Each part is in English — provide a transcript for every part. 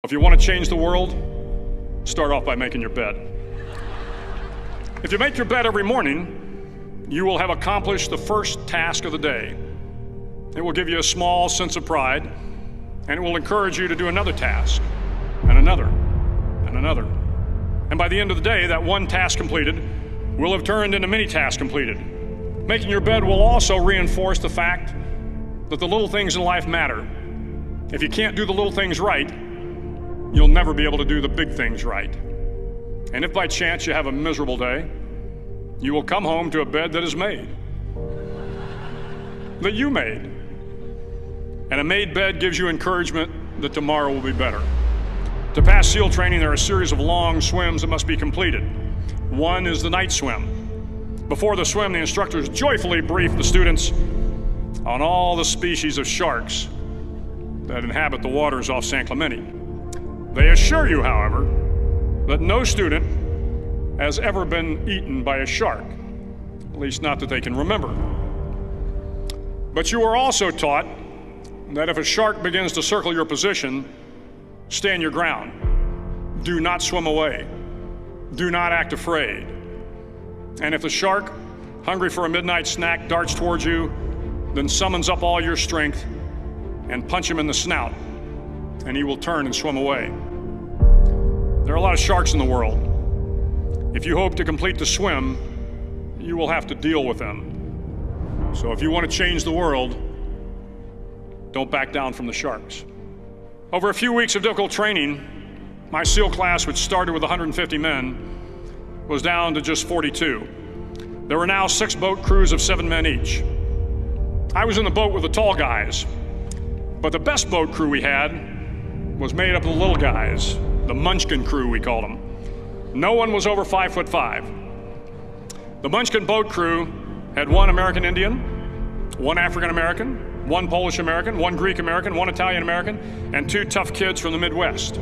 If you want to change the world, start off by making your bed. If you make your bed every morning, you will have accomplished the first task of the day. It will give you a small sense of pride, and it will encourage you to do another task, and another, and another. And by the end of the day, that one task completed will have turned into many tasks completed. Making your bed will also reinforce the fact that the little things in life matter. If you can't do the little things right, you'll never be able to do the big things right. And if by chance you have a miserable day, you will come home to a bed that is made, that you made. And a made bed gives you encouragement that tomorrow will be better. To pass SEAL training, there are a series of long swims that must be completed. One is the night swim. Before the swim, the instructors joyfully brief the students on all the species of sharks that inhabit the waters off San Clemente. They assure you, however, that no student has ever been eaten by a shark, at least not that they can remember. But you are also taught that if a shark begins to circle your position, stand your ground. Do not swim away. Do not act afraid. And if the shark, hungry for a midnight snack, darts towards you, then summons up all your strength and punch him in the snout, and he will turn and swim away. There are a lot of sharks in the world. If you hope to complete the swim, you will have to deal with them. So if you want to change the world, don't back down from the sharks. Over a few weeks of difficult training, my SEAL class, which started with 150 men, was down to just 42. There were now 6 boat crews of 7 men each. I was in the boat with the tall guys, but the best boat crew we had was made up of the little guys, the Munchkin crew, we called them. No one was over 5'5". The Munchkin boat crew had 1 American Indian, 1 African American, 1 Polish American, 1 Greek American, 1 Italian American, and 2 tough kids from the Midwest.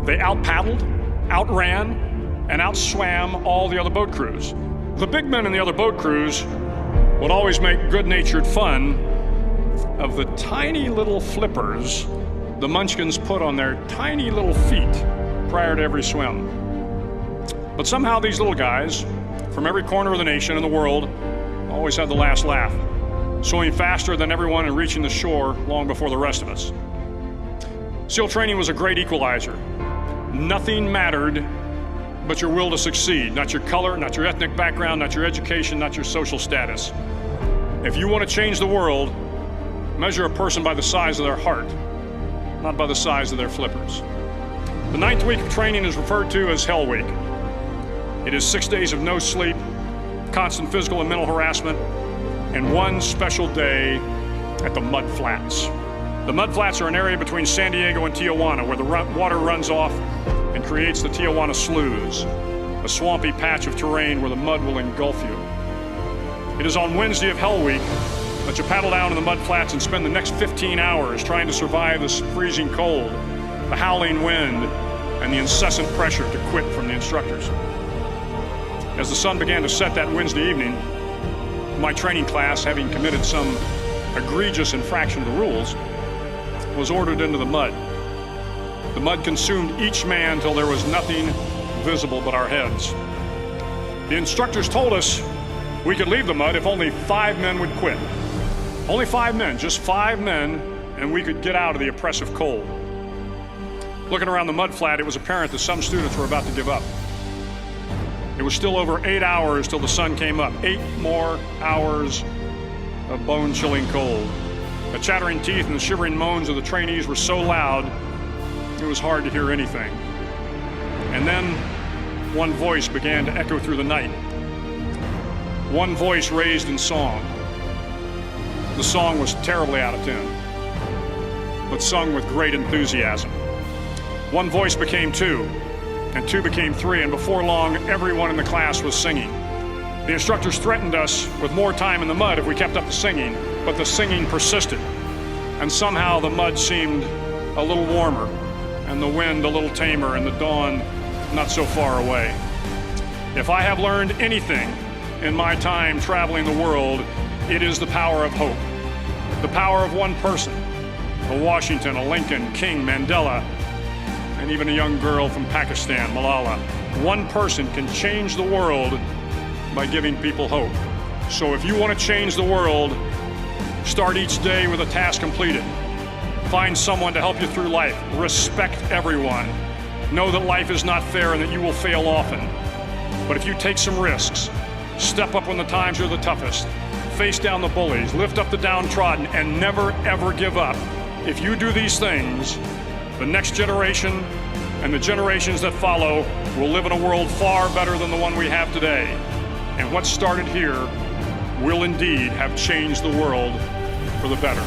They out-paddled, outran, and outswam all the other boat crews. The big men in the other boat crews would always make good-natured fun of the tiny little flippers the Munchkins put on their tiny little feet prior to every swim. But somehow these little guys from every corner of the nation and the world always had the last laugh, swimming faster than everyone and reaching the shore long before the rest of us. SEAL training was a great equalizer. Nothing mattered but your will to succeed, not your color, not your ethnic background, not your education, not your social status. If you want to change the world, measure a person by the size of their heart, not by the size of their flippers. The 9th week of training is referred to as Hell Week. It is 6 days of no sleep, constant physical and mental harassment, and 1 special day at the Mud Flats. The Mud Flats are an area between San Diego and Tijuana where the water runs off and creates the Tijuana Sloughs, a swampy patch of terrain where the mud will engulf you. It is on Wednesday of Hell Week that you paddle down in the mud flats and spend the next 15 hours trying to survive the freezing cold, the howling wind, and the incessant pressure to quit from the instructors. As the sun began to set that Wednesday evening, my training class, having committed some egregious infraction of the rules, was ordered into the mud. The mud consumed each man till there was nothing visible but our heads. The instructors told us we could leave the mud if only 5 men would quit. Only 5 men, just 5 men, and we could get out of the oppressive cold. Looking around the mud flat, it was apparent that some students were about to give up. It was still over 8 hours till the sun came up. 8 more hours of bone-chilling cold. The chattering teeth and the shivering moans of the trainees were so loud, it was hard to hear anything. And then one voice began to echo through the night. One voice raised in song. The song was terribly out of tune, but sung with great enthusiasm. One voice became 2, and 2 became 3, and before long, everyone in the class was singing. The instructors threatened us with more time in the mud if we kept up the singing, but the singing persisted, and somehow the mud seemed a little warmer, and the wind a little tamer, and the dawn not so far away. If I have learned anything in my time traveling the world, it is the power of hope. The power of one person, a Washington, a Lincoln, King, Mandela, and even a young girl from Pakistan, Malala. One person can change the world by giving people hope. So if you want to change the world, start each day with a task completed. Find someone to help you through life. Respect everyone. Know that life is not fair and that you will fail often. But if you take some risks, step up when the times are the toughest, face down the bullies, lift up the downtrodden, and never ever give up. If you do these things, the next generation and the generations that follow will live in a world far better than the one we have today. And what started here will indeed have changed the world for the better.